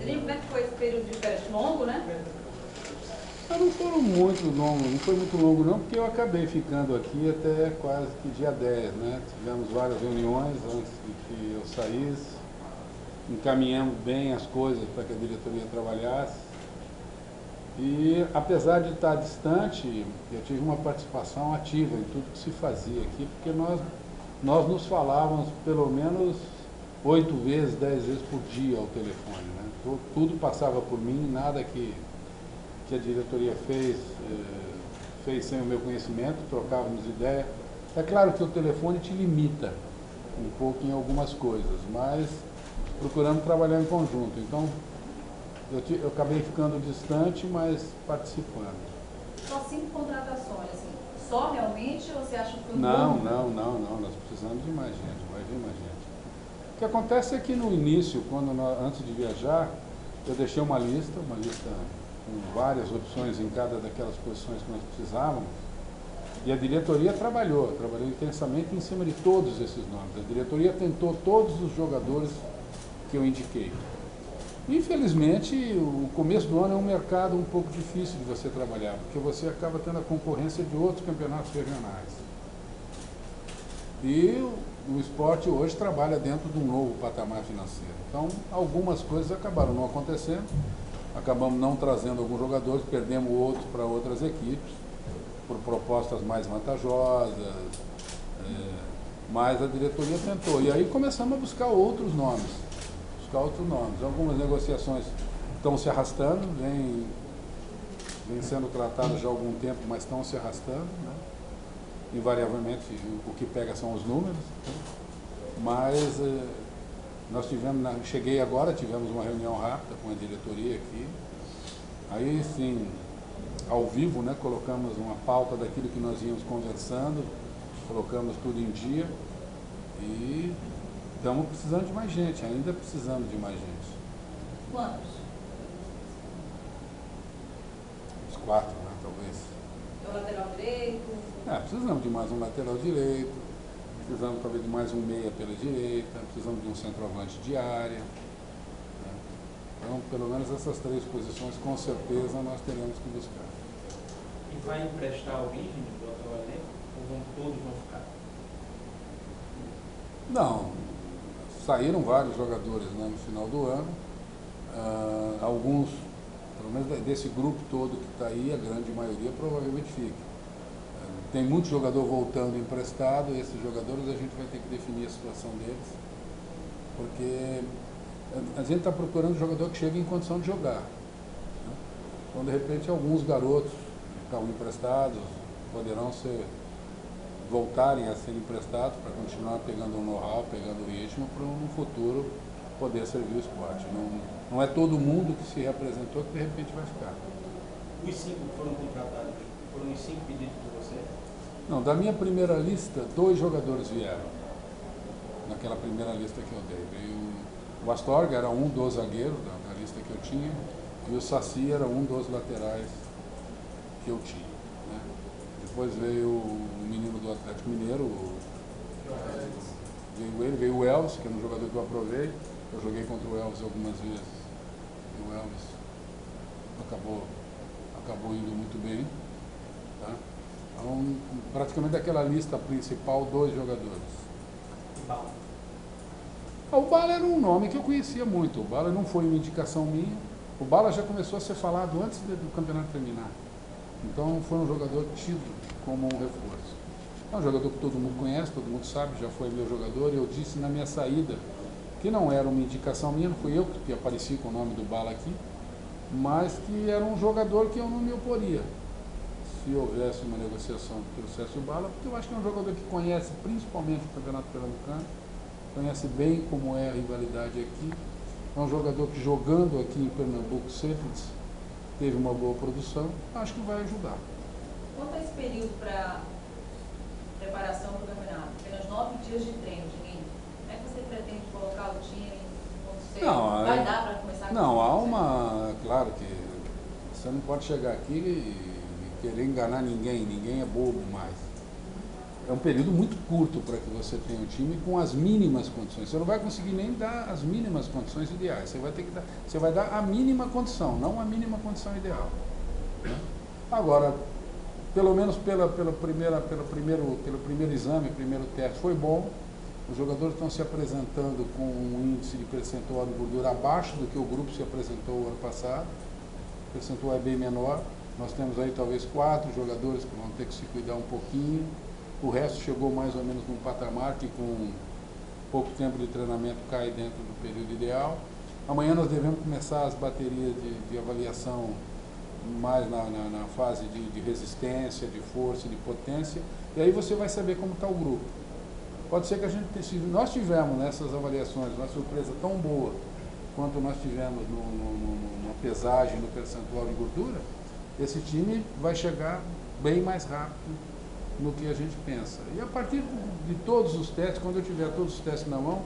Pedrinho, como é que foi esse período de férias? Longo, né? Não foram muito longos, não foi muito longo não, porque eu acabei ficando aqui até quase que dia 10, né? Tivemos várias reuniões antes de que eu saísse, encaminhamos bem as coisas para que a diretoria trabalhasse. E apesar de estar distante, eu tive uma participação ativa em tudo que se fazia aqui, porque nós nos falávamos pelo menos 8 vezes, 10 vezes por dia ao telefone, né? Tudo passava por mim, nada que a diretoria fez sem o meu conhecimento, trocávamos ideia. É claro que o telefone te limita um pouco em algumas coisas, mas procuramos trabalhar em conjunto. Então, eu acabei ficando distante, mas participando. Só 5 contratações, assim, só realmente, ou você acha que foi um Não, bom? nós precisamos de mais gente, vai vir mais gente. O que acontece é que no início, antes de viajar, eu deixei uma lista com várias opções em cada daquelas posições que nós precisávamos, e a diretoria trabalhou intensamente em cima de todos esses nomes. A diretoria tentou todos os jogadores que eu indiquei. Infelizmente, o começo do ano é um mercado um pouco difícil de você trabalhar, porque você acaba tendo a concorrência de outros campeonatos regionais. E o esporte hoje trabalha dentro de um novo patamar financeiro. Então, algumas coisas acabaram não acontecendo, acabamos não trazendo alguns jogadores, perdemos outros para outras equipes, por propostas mais vantajosas, mas a diretoria tentou. E aí começamos a buscar outros nomes. Algumas negociações estão se arrastando, vem sendo tratadas já há algum tempo, mas estão se arrastando, né? Invariavelmente o que pega são os números, né? Mas nós cheguei agora, tivemos uma reunião rápida com a diretoria aqui, aí sim, ao vivo, né, colocamos uma pauta daquilo que nós íamos conversando, colocamos tudo em dia e estamos precisando de mais gente, ainda precisando de mais gente. Quantos? Uns 4, né, talvez. É o lateral direito? Precisamos de mais um lateral direito, precisamos talvez de mais um meia pela direita, precisamos de um centroavante de área, né? Então, pelo menos essas 3 posições, com certeza, nós teremos que buscar. E vai emprestar alguém do atual elenco ou todos vão ficar? Não, saíram vários jogadores, né, no final do ano, alguns, pelo menos desse grupo todo que está aí, a grande maioria provavelmente fica. Tem muito jogador voltando emprestado, e esses jogadores a gente vai ter que definir a situação deles, porque a gente está procurando jogador que chegue em condição de jogar, né? Então, de repente, alguns garotos que estavam emprestados poderão voltarem a ser emprestados para continuar pegando o know-how, pegando o ritmo, para no futuro poder servir o esporte. Não é todo mundo que se representou que de repente vai ficar. Os 5 que foram contratados, foram os 5 pedidos por você? Não, da minha primeira lista, 2 jogadores vieram. Naquela primeira lista que eu dei. Veio o Astorga, era um dos zagueiros da lista que eu tinha, e o Saci era um dos laterais que eu tinha, né? Depois veio o menino do Atlético Mineiro, veio o Elvis, que é um jogador que eu aprovei. Eu joguei contra o Elvis algumas vezes, e o Elvis acabou indo muito bem, tá? Então, praticamente daquela lista principal, 2 jogadores. Bala. O Bala era um nome que eu conhecia muito. O Bala não foi uma indicação minha. O Bala já começou a ser falado antes do campeonato terminar. Então foi um jogador tido como um reforço. É um jogador que todo mundo conhece, todo mundo sabe, já foi meu jogador. E eu disse na minha saída que não era uma indicação minha, não fui eu que apareci com o nome do Bala aqui, mas que era um jogador que eu não me oporia se houvesse uma negociação que trouxesse o Bala, porque eu acho que é um jogador que conhece principalmente o Campeonato Pernambucano, conhece bem como é a rivalidade aqui, é um jogador que jogando aqui em Pernambuco sempre teve uma boa produção, acho que vai ajudar. Quanto a esse período para preparação para o campeonato? Apenas 9 dias de treino, Diguinho. Como é que você pretende colocar o time? Vai dar para começar? Não, há uma... Claro que você não pode chegar aqui e querer enganar ninguém é bobo mais. é um período muito curto para que você tenha um time com as mínimas condições. Você não vai conseguir nem dar as mínimas condições ideais. Você vai ter que dar, você vai dar a mínima condição, não a mínima condição ideal. Né? Agora, pelo menos pelo primeiro exame, primeiro teste, foi bom. Os jogadores estão se apresentando com um índice de percentual de gordura abaixo do que o grupo se apresentou o ano passado. O percentual é bem menor. Nós temos aí talvez 4 jogadores que vão ter que se cuidar um pouquinho. O resto chegou mais ou menos num patamar que com pouco tempo de treinamento cai dentro do período ideal. Amanhã nós devemos começar as baterias de avaliação mais na fase de resistência, de força, de potência. E aí você vai saber como está o grupo. Pode ser que a gente, se nós tivermos nessas avaliações uma surpresa tão boa quanto nós tivemos na pesagem, no percentual de gordura, esse time vai chegar bem mais rápido no que a gente pensa. E a partir de todos os testes, quando eu tiver todos os testes na mão,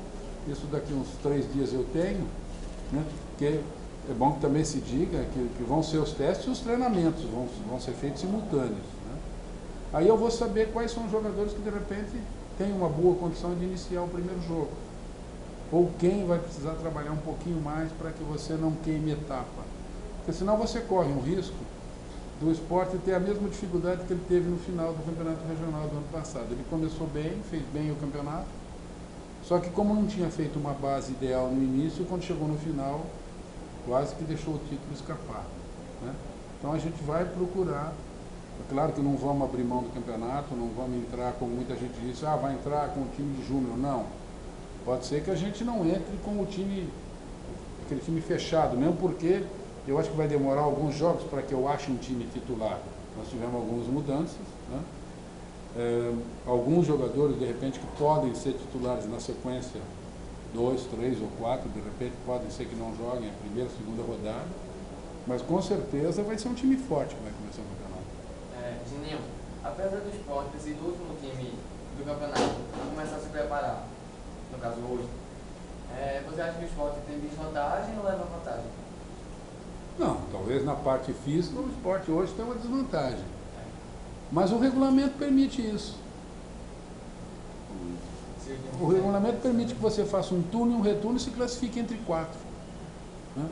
isso daqui uns 3 dias eu tenho, né, que é bom que também se diga que vão ser os testes e os treinamentos, vão ser feitos simultâneos. Né? Aí eu vou saber quais são os jogadores que de repente têm uma boa condição de iniciar o primeiro jogo. Ou quem vai precisar trabalhar um pouquinho mais para que você não queime etapa. Porque senão você corre um risco do Sport ter a mesma dificuldade que ele teve no final do campeonato regional do ano passado. Ele começou bem, fez bem o campeonato, só que como não tinha feito uma base ideal no início, quando chegou no final, quase que deixou o título escapar. Né? Então a gente vai procurar, é claro que não vamos abrir mão do campeonato, não vamos entrar, como muita gente disse, vai entrar com o time de júnior, não. Pode ser que a gente não entre com o time, aquele time fechado, mesmo porque eu acho que vai demorar alguns jogos para que eu ache um time titular. Nós tivemos algumas mudanças, né? Alguns jogadores, de repente, que podem ser titulares na sequência 2, 3 ou 4, de repente podem ser que não joguem a primeira, segunda rodada, mas com certeza vai ser um time forte que vai começar o campeonato. Gininho, apesar do Sport ter sido o último time do campeonato começar a se preparar, no caso hoje, você acha que o Sport tem desvantagem ou leva vantagem? Não, talvez na parte física o Sport hoje tem uma desvantagem. Mas o regulamento permite isso. O regulamento permite que você faça um turno e um retorno e se classifique entre 4. Né?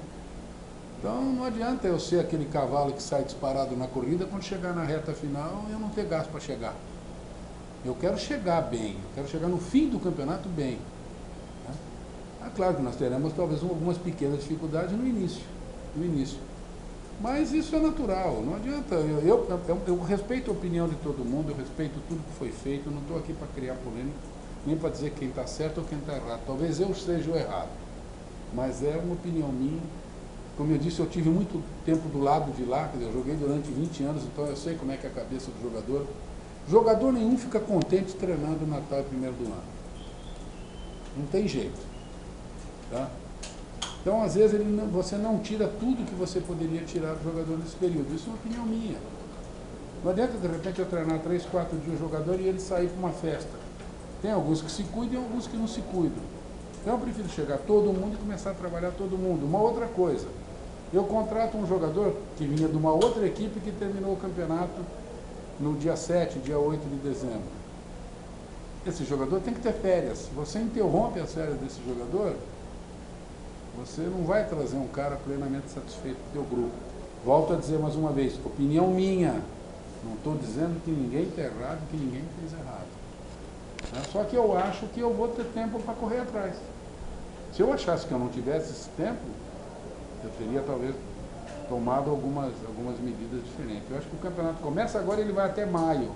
Então não adianta eu ser aquele cavalo que sai disparado na corrida, quando chegar na reta final eu não ter gás para chegar. Eu quero chegar bem, eu quero chegar no fim do campeonato bem. Né? É claro que nós teremos talvez algumas pequenas dificuldades no início. Mas isso é natural, não adianta. Eu respeito a opinião de todo mundo, eu respeito tudo que foi feito, eu não estou aqui para criar polêmica, nem para dizer quem está certo ou quem está errado. Talvez eu seja o errado, mas é uma opinião minha. Como eu disse, eu tive muito tempo do lado de lá, quer dizer, eu joguei durante 20 anos, então eu sei como é que é a cabeça do jogador. Jogador nenhum fica contente treinando Natal e 1º do ano. Não tem jeito. Tá? Então, às vezes, você não tira tudo que você poderia tirar do jogador nesse período. Isso é uma opinião minha. Não adianta, de repente, eu treinar 3, 4 dias o jogador e ele sair para uma festa. Tem alguns que se cuidam e alguns que não se cuidam. Então, eu prefiro chegar todo mundo e começar a trabalhar todo mundo. Uma outra coisa, eu contrato um jogador que vinha de uma outra equipe que terminou o campeonato no dia 7, dia 8 de dezembro. Esse jogador tem que ter férias. Se você interrompe as férias desse jogador, você não vai trazer um cara plenamente satisfeito do teu grupo. Volto a dizer mais uma vez, opinião minha. Não estou dizendo que ninguém está errado, que ninguém fez errado. Só que eu acho que eu vou ter tempo para correr atrás. Se eu achasse que eu não tivesse esse tempo, eu teria talvez tomado algumas medidas diferentes. Eu acho que o campeonato começa agora e ele vai até maio.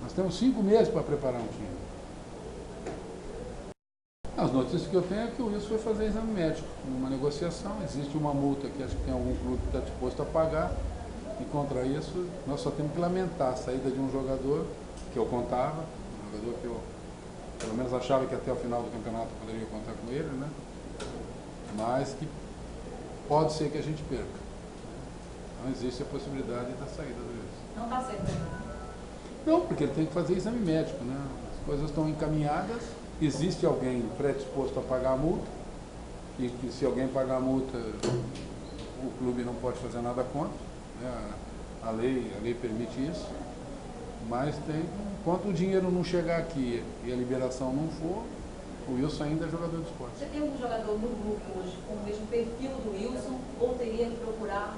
Nós temos 5 meses para preparar um time. As notícias que eu tenho é que o Wilson foi fazer exame médico, numa negociação, existe uma multa que acho que tem algum clube que está disposto a pagar, e contra isso nós só temos que lamentar a saída de um jogador que eu contava, um jogador que eu pelo menos achava que até o final do campeonato eu poderia contar com ele, né? Mas que pode ser que a gente perca. Não existe a possibilidade da saída do Wilson. Não está certo ainda. Não, porque ele tem que fazer exame médico, né? As coisas estão encaminhadas. Existe alguém predisposto a pagar a multa, e que se alguém pagar a multa, o clube não pode fazer nada contra, né? A lei permite isso, Mas enquanto o dinheiro não chegar aqui e a liberação não for, o Wilson ainda é jogador de esporte. Você tem algum jogador no grupo hoje com o mesmo perfil do Wilson ou teria que procurar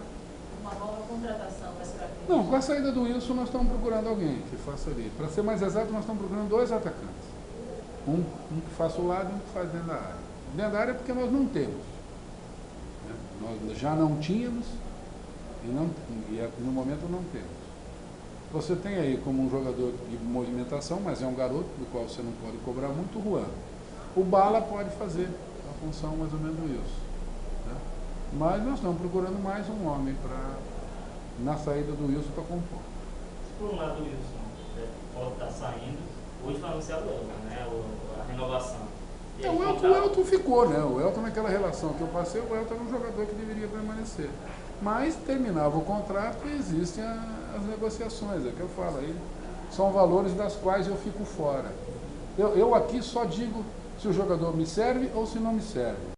uma nova contratação para essa característica? Não, com a saída do Wilson nós estamos procurando alguém que faça ali. Para ser mais exato, nós estamos procurando 2 atacantes. Um que faça o lado e um que faz dentro da área. Dentro da área é porque nós não temos. Né? Nós já não tínhamos e no momento não temos. Você tem aí como um jogador de movimentação, mas é um garoto do qual você não pode cobrar muito, o Juan. O Bala pode fazer a função mais ou menos do Wilson. Né? Mas nós estamos procurando mais um homem na saída do Wilson para compor. Por um lado, o Wilson pode estar saindo, hoje foi anunciado o Elton, né? A renovação. O Elton ficou, né? O Elton, naquela relação que eu passei, o Elton era um jogador que deveria permanecer. Mas terminava o contrato e existem as negociações, é o que eu falo aí. São valores das quais eu fico fora. Eu aqui só digo se o jogador me serve ou se não me serve.